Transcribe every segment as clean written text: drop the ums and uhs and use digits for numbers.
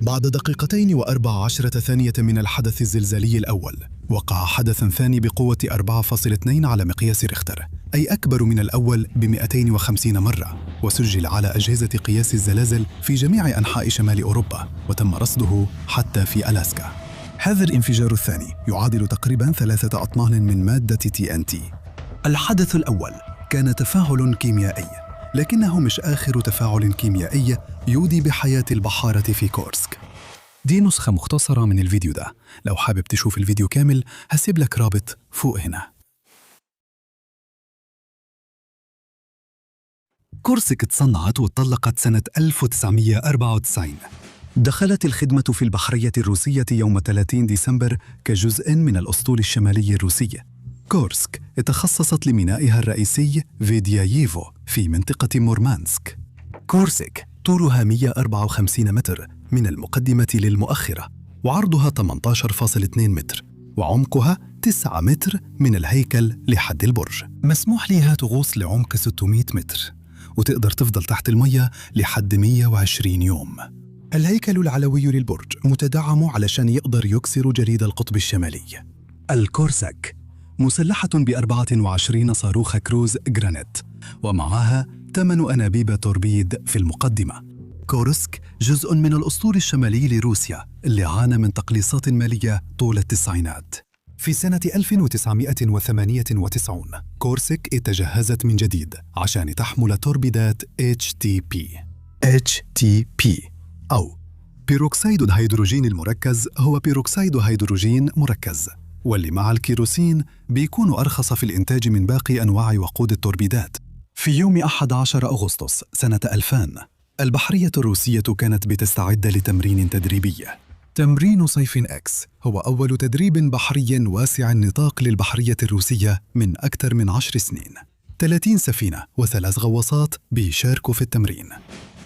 بعد 2:14 من الحدث الزلزالي الأول، وقع حدث ثاني بقوة 4.2 على مقياس ريختر، أي أكبر من الأول ب250 مرة، وسجل على أجهزة قياس الزلازل في جميع أنحاء شمال أوروبا، وتم رصده حتى في ألاسكا. هذا الانفجار الثاني يعادل تقريباً 3 أطنان من مادة TNT. الحدث الأول كان تفاعل كيميائي، لكنه مش آخر تفاعل كيميائي يودي بحياة البحارة في كورسك. دي نسخة مختصرة من الفيديو ده، لو حابب تشوف الفيديو كامل هسيب لك رابط فوق هنا. كورسك اتصنعت واتطلقت سنة 1994. دخلت الخدمة في البحرية الروسية يوم 30 ديسمبر كجزء من الأسطول الشمالي الروسي. كورسك تخصصت لمينائها الرئيسي فيدياييفو في منطقة مورمانسك. كورسك طولها 154 متر من المقدمة للمؤخرة، وعرضها 18.2 متر، وعمقها 9 متر من الهيكل لحد البرج. مسموح لها تغوص لعمق 600 متر، وتقدر تفضل تحت المية لحد 120 يوم. الهيكل العلوي للبرج متدعم علشان يقدر يكسر جليد القطب الشمالي. الكورسك مسلحة ب24 صاروخ كروز جرانيت، ومعها 8 أنابيب توربيد في المقدمة. كورسك جزء من الأسطول الشمالي لروسيا اللي عانى من تقليصات مالية طول التسعينات. في سنة 1998 كورسك تجهزت من جديد عشان تحمل توربيدات HTP أو بيروكسيد الهيدروجين المركز. هو بيروكسيد هيدروجين مركز، واللي مع الكيروسين بيكون أرخص في الإنتاج من باقي أنواع وقود التوربيدات. في يوم 11 أغسطس سنة 2000 البحرية الروسية كانت بتستعد لتمرين تدريبي. تمرين صيف إكس هو أول تدريب بحري واسع النطاق للبحرية الروسية من أكثر من 10 سنين. 30 سفينة و3 غواصات بيشاركوا في التمرين.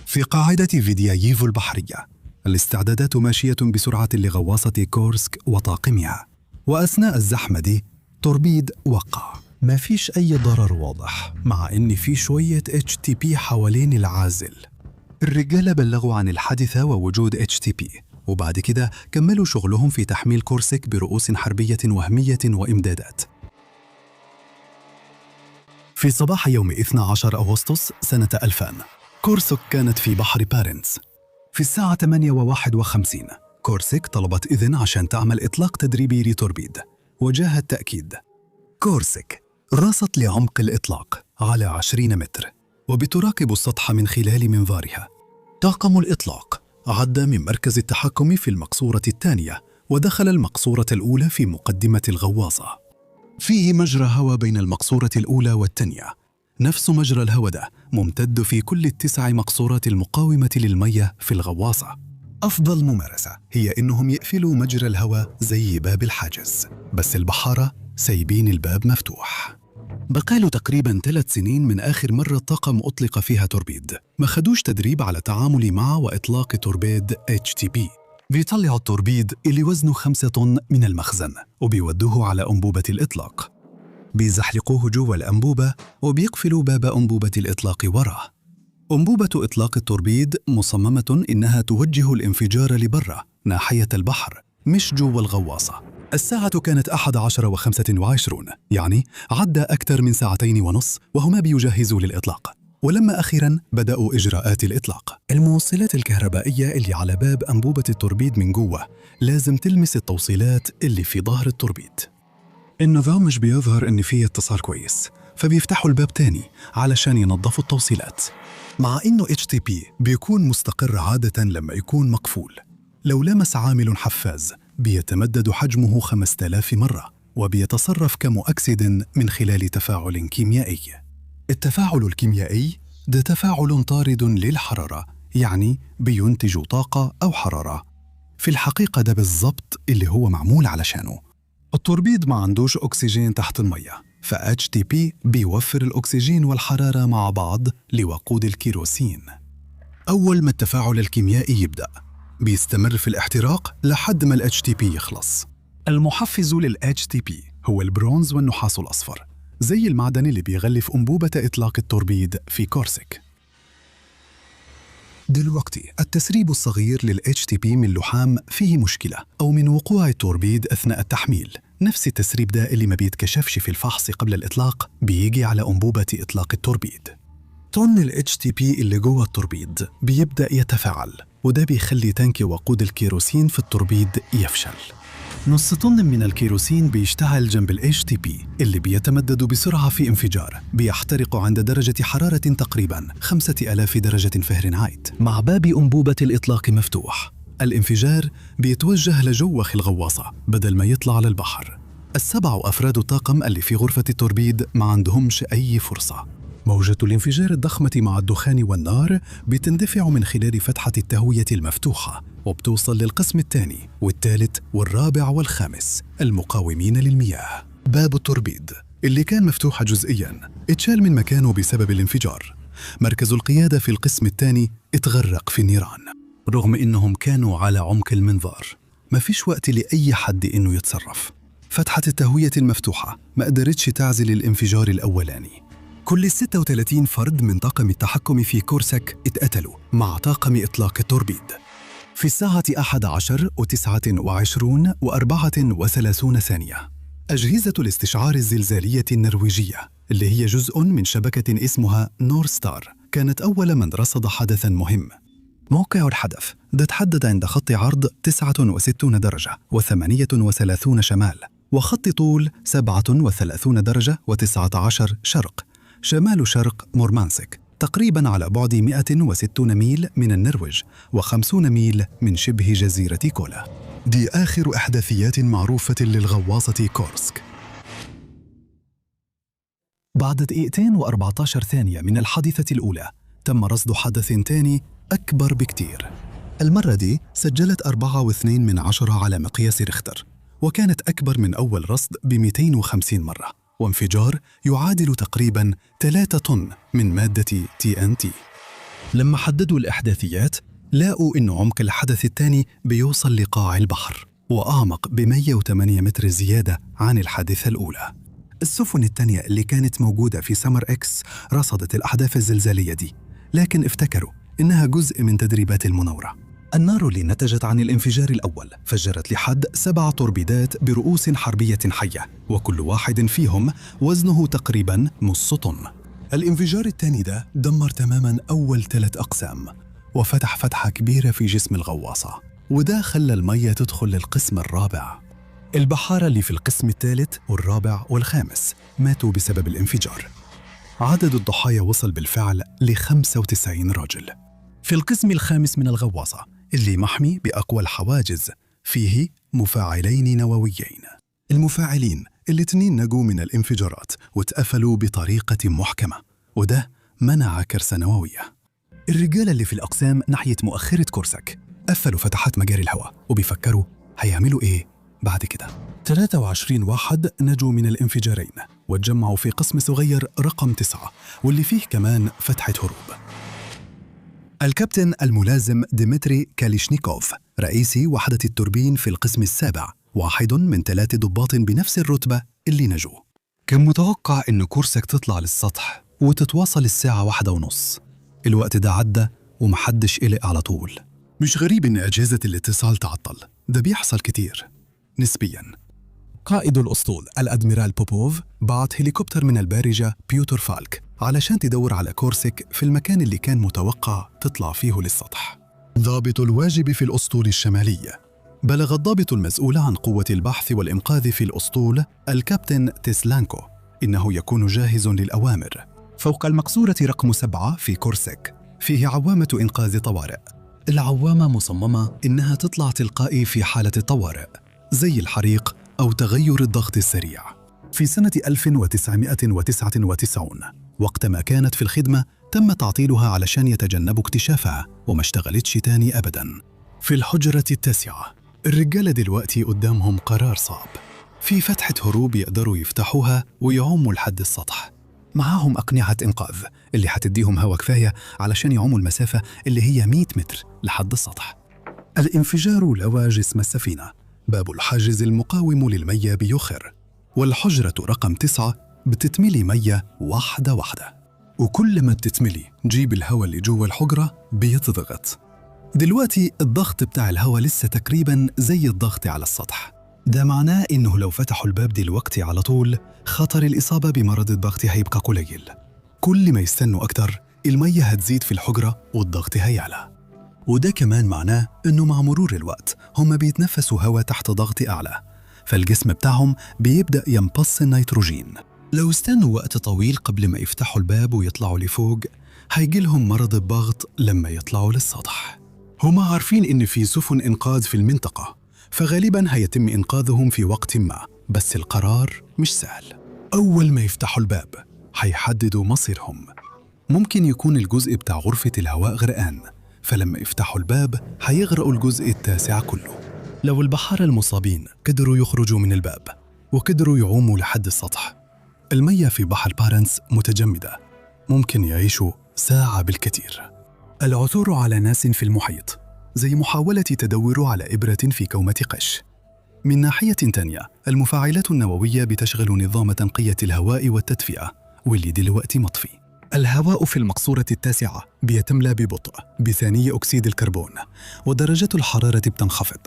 في قاعدة فيدياييفو البحرية الاستعدادات ماشية بسرعة لغواصة كورسك وطاقمها، وأثناء الزحمة دي توربيد وقع. ما فيش أي ضرر واضح، مع إن في شوية HTP حوالين العازل. الرجال بلغوا عن الحادثة ووجود HTP، وبعد كده كملوا شغلهم في تحميل كورسك برؤوس حربية وهمية وإمدادات. في صباح يوم 12 أغسطس سنة 2000 كورسك كانت في بحر بارنتس. في الساعة 8:51 كورسك طلبت إذن عشان تعمل إطلاق تدريبي لتوربيد، وجاء التأكيد. كورسك راست لعمق الإطلاق على 20 متر، وبتراقب السطح من خلال منظارها. طاقم الإطلاق عدى من مركز التحكم في المقصورة الثانية، ودخل المقصورة الأولى في مقدمة الغواصة. فيه مجرى هواء بين المقصورة الأولى والثانية، نفس مجرى الهواء ده ممتد في كل ال9 مقصورات المقاومة للمية في الغواصة. أفضل ممارسة هي إنهم يقفلوا مجرى الهواء زي باب الحاجز، بس البحارة سايبين الباب مفتوح. بقاله تقريباً 3 سنين من آخر مرة الطاقم أطلق فيها توربيد. ما خدوش تدريب على التعامل مع وإطلاق توربيد HTP. بيطلعوا التوربيد اللي وزنه 5 طن من المخزن، وبيودوه على أنبوبة الإطلاق. بيزحلقوه جوا الأنبوبة، وبيقفلوا باب أنبوبة الإطلاق وراه. أنبوبة إطلاق التوربيد مصممة إنها توجه الانفجار لبرا ناحية البحر، مش جوا الغواصة. الساعة كانت 11:25، يعني عدى أكثر من 2.5 ساعات وهما بيجهزوا للإطلاق. ولما أخيراً بدأوا إجراءات الإطلاق، الموصلات الكهربائية اللي على باب أنبوبة التوربيد من جوا لازم تلمس التوصيلات اللي في ظهر التوربيد. النظام مش بيظهر إن فيه اتصال كويس، فبيفتحوا الباب تاني علشان ينظفوا التوصيلات. مع إنه HTP بيكون مستقر عادة لما يكون مقفول. لو لمس عامل حفاز بيتمدد حجمه 5000 مرة، وبيتصرف كمؤكسد من خلال تفاعل كيميائي. التفاعل الكيميائي ده تفاعل طارد للحرارة، يعني بينتج طاقة أو حرارة. في الحقيقة ده بالضبط اللي هو معمول علشانه. التوربيد ما عندوش أكسجين تحت المية، ف-HTP بيوفر الأكسجين والحرارة مع بعض لوقود الكيروسين. أول ما التفاعل الكيميائي يبدأ بيستمر في الاحتراق لحد ما ال-HTP يخلص. المحفز لل-HTP هو البرونز والنحاس الأصفر، زي المعدن اللي بيغلف أنبوبة إطلاق التوربيد في كورسك. دلوقتي التسريب الصغير لل HTP من لحام فيه مشكلة أو من وقوع التوربيد أثناء التحميل. نفس التسريب ده اللي ما بيتكشفش في الفحص قبل الإطلاق بيجي على أنبوبة إطلاق التوربيد. طن ال HTP اللي جوه التوربيد بيبدأ يتفاعل، وده بيخلي تانك وقود الكيروسين في التوربيد يفشل. نص طن من الكيروسين بيشتعل جنب ال HTP اللي بيتمدد بسرعة في انفجار، بيحترق عند درجة حرارة تقريباً 5000 درجة فهرنهايت مع باب أنبوبة الإطلاق مفتوح. الانفجار بيتوجه لجوخ الغواصة بدل ما يطلع للبحر. السبع أفراد الطاقم اللي في غرفة التوربيد ما عندهمش أي فرصة. موجة الانفجار الضخمة مع الدخان والنار بتندفع من خلال فتحة التهوية المفتوحة وبتوصل للقسم الثاني والثالث والرابع والخامس المقاومين للمياه. باب التوربيد اللي كان مفتوح جزئياً اتشال من مكانه بسبب الانفجار. مركز القيادة في القسم الثاني اتغرق في النيران. رغم إنهم كانوا على عمق المنظار ما فيش وقت لأي حد إنه يتصرف. فتحة التهوية المفتوحة ما قدرتش تعزل الانفجار الأولاني. كل 36 فرد من طاقم التحكم في كورسك اتقتلوا مع طاقم إطلاق التوربيد. في الساعة 11:29:34 ثانية أجهزة الاستشعار الزلزالية النرويجية اللي هي جزء من شبكة اسمها نورستار كانت أول من رصد حدثاً مهم. موقع الحدث ده تحدد عند خط عرض 69 درجة و38 شمال وخط طول 37 درجة و19 شرق شمال شرق مورمانسك، تقريباً على بعد 160 ميل من النرويج و50 ميل من شبه جزيرة كولا. دي آخر إحداثيات معروفة للغواصة كورسك. بعد 2 و14 ثانية من الحادثة الأولى تم رصد حدث تاني أكبر بكتير. المرة دي سجلت 4.2 على مقياس ريختر، وكانت أكبر من أول رصد ب250 مرة، وانفجار يعادل تقريباً 3 طن من مادة TNT. لما حددوا الإحداثيات لاقوا إن عمق الحدث الثاني بيوصل لقاع البحر وأعمق ب108 متر زيادة عن الحادثة الأولى. السفن الثانية اللي كانت موجودة في سمر إكس رصدت الأحداث الزلزالية دي، لكن افتكروا إنها جزء من تدريبات المناورة. النار اللي نتجت عن الانفجار الأول فجرت لحد 7 توربيدات برؤوس حربية حية، وكل واحد فيهم وزنه تقريباً نص طن. الانفجار الثاني ده دمر تماماً أول 3 أقسام وفتح فتحة كبيرة في جسم الغواصة، وده خلى المية تدخل للقسم الرابع. البحارة اللي في القسم الثالث والرابع والخامس ماتوا بسبب الانفجار. عدد الضحايا وصل بالفعل ل95 راجل. في القسم الخامس من الغواصة اللي محمي بأقوى الحواجز فيه مفاعلين نوويين. المفاعلين الاثنين نجوا من الانفجارات واتقفلوا بطريقة محكمة، وده منع كارثة نووية. الرجال اللي في الأقسام ناحية مؤخرة كورسك قفلوا فتحات مجاري الهواء وبيفكروا هيعملوا إيه بعد كده. 23 واحد نجوا من الانفجارين واتجمعوا في قسم صغير رقم 9 واللي فيه كمان فتحة هروب. الكابتن الملازم ديمتري كاليشنيكوف رئيسي وحدة التوربين في القسم السابع، واحد من 3 ضباط بنفس الرتبة اللي نجوا. كان متوقع إن كورسك تطلع للسطح وتتواصل الساعة 1:30. الوقت ده عدى ومحدش قلق على طول. مش غريب إن أجهزة الاتصال تعطل، ده بيحصل كتير نسبياً. قائد الأسطول الأدميرال بوبوف بعت هليكوبتر من البارجة بيوتر فالك علشان تدور على كورسك في المكان اللي كان متوقع تطلع فيه للسطح. ضابط الواجب في الأسطول الشمالي بلغ الضابط المسؤول عن قوة البحث والإنقاذ في الأسطول الكابتن تسلانكو إنه يكون جاهز للأوامر فوق المقصورة رقم 7 في كورسك. فيه عوامة إنقاذ طوارئ. العوامة مصممة إنها تطلع تلقائي في حالة الطوارئ زي الحريق أو تغير الضغط السريع. في سنة 1999 وقتما كانت في الخدمة تم تعطيلها علشان يتجنبوا اكتشافها وما اشتغلتش تاني أبداً. في الحجرة 9 الرجالة دلوقتي قدامهم قرار صعب. في فتحة هروب يقدروا يفتحوها ويعوموا لحد السطح. معاهم أقنعة إنقاذ اللي هتديهم هوا كفاية علشان يعوموا المسافة اللي هي 100 متر لحد السطح. الانفجار لوى جسم السفينة. باب الحاجز المقاوم للمية بيخر، والحجرة رقم 9 بتتملي مية واحدة واحدة. وكل ما بتتملي جيب الهواء اللي جوا الحجرة بيتضغط. دلوقتي الضغط بتاع الهواء لسه تقريباً زي الضغط على السطح. ده معناه إنه لو فتحوا الباب دلوقتي على طول خطر الإصابة بمرض الضغط هيبقى قليل. كل ما يستنوا أكتر المية هتزيد في الحجرة والضغط هيعلى. وده كمان معناه إنه مع مرور الوقت هم بيتنفسوا هواء تحت ضغط أعلى، فالجسم بتاعهم بيبدأ يمتص النيتروجين. لو استنوا وقت طويل قبل ما يفتحوا الباب ويطلعوا لفوق هيجيلهم مرض الضغط لما يطلعوا للسطح. هم عارفين إن في سفن إنقاذ في المنطقة، فغالباً هيتم إنقاذهم في وقت ما، بس القرار مش سهل. أول ما يفتحوا الباب هيحددوا مصيرهم. ممكن يكون الجزء بتاع غرفة الهواء غرقان، فلما يفتحوا الباب هيغرقوا الجزء التاسع كله. لو البحارة المصابين قدروا يخرجوا من الباب وقدروا يعوموا لحد السطح، المية في بحر بارنس متجمدة، ممكن يعيشوا ساعة بالكثير. العثور على ناس في المحيط زي محاولة تدور على إبرة في كومة قش. من ناحية تانية المفاعلات النووية بتشغل نظام تنقية الهواء والتدفئة واللي دلوقتي مطفي. الهواء في المقصورة التاسعة بيتملى ببطء بثاني أكسيد الكربون ودرجة الحرارة بتنخفض.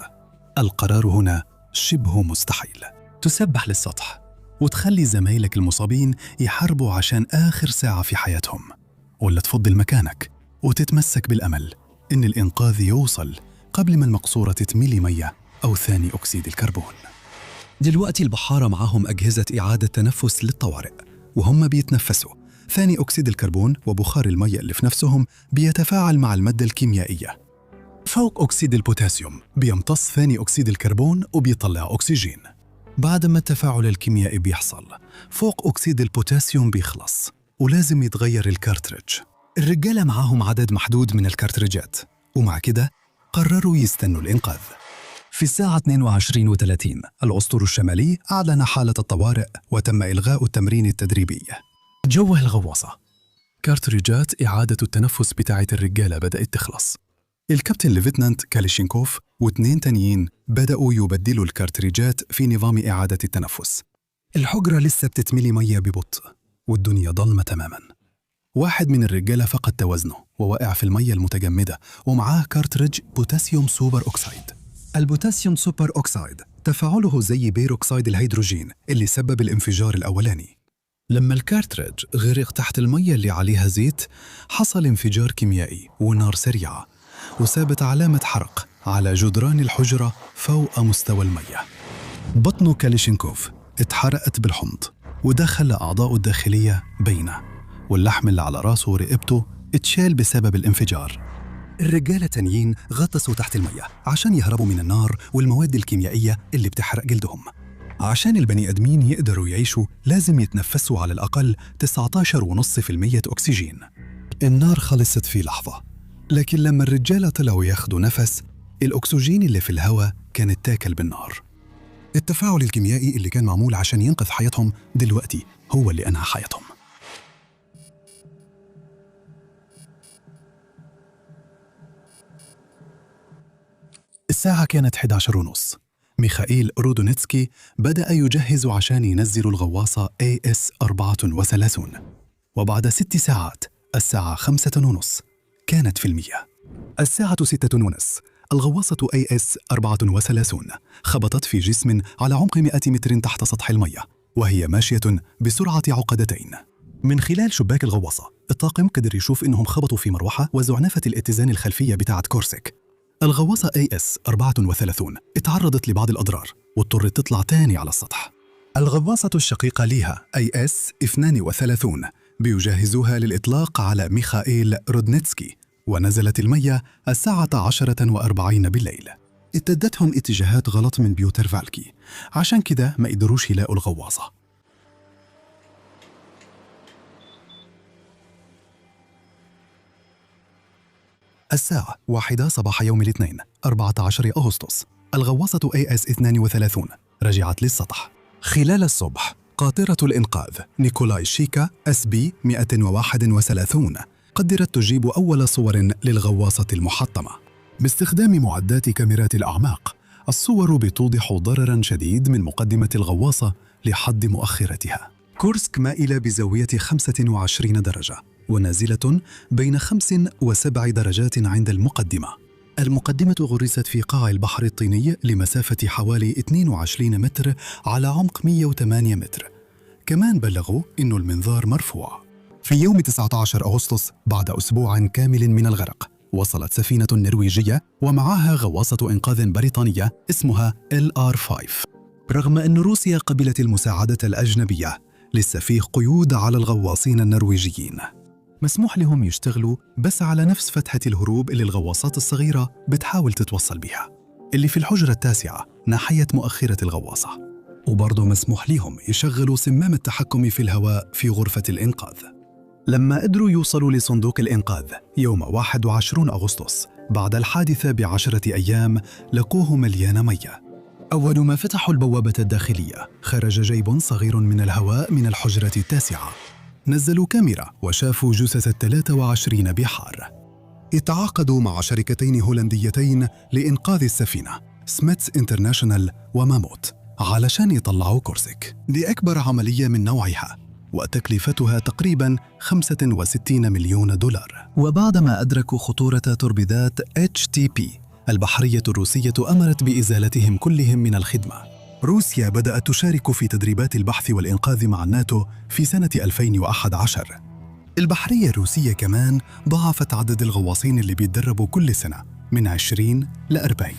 القرار هنا شبه مستحيل. تسبح للسطح وتخلي زمايلك المصابين يحاربوا عشان آخر ساعة في حياتهم، ولا تفضل مكانك وتتمسك بالأمل إن الإنقاذ يوصل قبل ما المقصورة تتملي مية أو ثاني أكسيد الكربون. دلوقتي البحارة معهم أجهزة إعادة تنفس للطوارئ، وهم بيتنفسوا ثاني أكسيد الكربون وبخار المية اللي في نفسهم بيتفاعل مع المادة الكيميائية. فوق أكسيد البوتاسيوم بيمتص ثاني أكسيد الكربون وبيطلع أكسجين. بعد ما التفاعل الكيميائي بيحصل فوق أكسيد البوتاسيوم بيخلص ولازم يتغير الكارتريج. الرجالة معاهم عدد محدود من الكارتريجات، ومع كده قرروا يستنوا الإنقاذ. في الساعة 22:30 الأسطول الشمالي أعلن حالة الطوارئ وتم إلغاء التمرين التدريبي. جوه الغواصة كارتريجات إعادة التنفس بتاعة الرجالة بدأت تخلص. الكابتن ليفتنانت كاليشينكوف واثنين تانيين بدأوا يبدلوا الكارتريجات في نظام إعادة التنفس. الحجرة لسه بتتملي مية ببطء والدنيا ضلمة تماماً. واحد من الرجالة فقد توازنه ووقع في المية المتجمدة ومعاه كارتريج بوتاسيوم سوبر أوكسايد. البوتاسيوم سوبر أوكسايد تفاعله زي بيروكسيد الهيدروجين اللي سبب الانفجار الأولاني. لما الكارتريج غرق تحت المية اللي عليها زيت حصل انفجار كيميائي ونار سريعة وسابت علامة حرق على جدران الحجرة فوق مستوى المية. بطن كاليشينكوف اتحرقت بالحمض وده خلى أعضاءه الداخلية باينة، واللحم اللي على راسه ورقبته اتشال بسبب الانفجار. الرجالة تانيين غطسوا تحت المية عشان يهربوا من النار والمواد الكيميائية اللي بتحرق جلدهم. عشان البني آدمين يقدروا يعيشوا لازم يتنفسوا على الأقل 19.5% أكسجين. النار خلصت في لحظة، لكن لما الرجالة طلعوا ياخدوا نفس الأكسجين اللي في الهواء كان اتاكل بالنار. التفاعل الكيميائي اللي كان معمول عشان ينقذ حياتهم دلوقتي هو اللي أنهى حياتهم. الساعة كانت 11:30. ميخائيل رودونيتسكي بدأ يجهز عشان ينزل الغواصة AS-34، وبعد 6 ساعات الساعة 5:30 كانت في المياه. الساعة 6:30 الغواصة AS-34 خبطت في جسم على عمق 100 متر تحت سطح المياه وهي ماشية بسرعة عقدتين. من خلال شباك الغواصة الطاقم قدر يشوف إنهم خبطوا في مروحة وزعنفة الاتزان الخلفية بتاعة كورسيك. الغواصة AS-34 اتعرضت لبعض الأضرار واضطرت تطلع تاني على السطح. الغواصة الشقيقة ليها AS-32 بيجهزوها للإطلاق على ميخائيل رودنيتسكي، ونزلت المياه الساعة 10:40 بالليل. اتدتهم اتجاهات غلط من بيوتر فالكي، عشان كده ما قدروش يلاقوا الغواصة. الساعة 1 صباح يوم الاثنين 14 أغسطس الغواصة AS-32 رجعت للسطح. خلال الصبح قاطرة الإنقاذ نيكولاي شيكا SB-131 قدرت تجيب أول صور للغواصة المحطمة. باستخدام معدات كاميرات الأعماق الصور بتوضح ضرراً شديد من مقدمة الغواصة لحد مؤخرتها. كورسك مائلة بزاوية 25 درجة ونازلة بين 5 و7 درجات عند المقدمة. المقدمة غرست في قاع البحر الطيني لمسافة حوالي 22 متر على عمق 108 متر. كمان بلغوا إنه المنظار مرفوع. في يوم 19 أغسطس بعد أسبوع كامل من الغرق، وصلت سفينة نرويجية ومعها غواصة إنقاذ بريطانية اسمها LR5. رغم أن روسيا قبلت المساعدة الأجنبية، لسه فيه قيود على الغواصين النرويجيين. مسموح لهم يشتغلوا بس على نفس فتحة الهروب اللي الغواصات الصغيرة بتحاول تتوصل بيها، اللي في الحجرة التاسعة ناحية مؤخرة الغواصة. وبرضه مسموح لهم يشغلوا صمام التحكم في الهواء في غرفة الإنقاذ. لما قدروا يوصلوا لصندوق الإنقاذ يوم 21 أغسطس بعد الحادثة ب10 أيام، لقوه مليان مياه. أول ما فتحوا البوابة الداخلية خرج جيب صغير من الهواء من الحجرة التاسعة. نزلوا كاميرا وشافوا جثث 23 بحار. اتعاقدوا مع شركتين هولنديتين لإنقاذ السفينة، سميتس انترناشونال وماموت، علشان يطلعوا كورسيك. دي أكبر عملية من نوعها، وتكلفتها تقريباً 65 مليون دولار. وبعدما أدركوا خطورة توربيدات HTP، البحرية الروسية أمرت بإزالتهم كلهم من الخدمة. روسيا بدأت تشارك في تدريبات البحث والإنقاذ مع الناتو في سنة 2011. البحرية الروسية كمان ضاعفت عدد الغواصين اللي بيتدربوا كل سنة من 20 ل 40.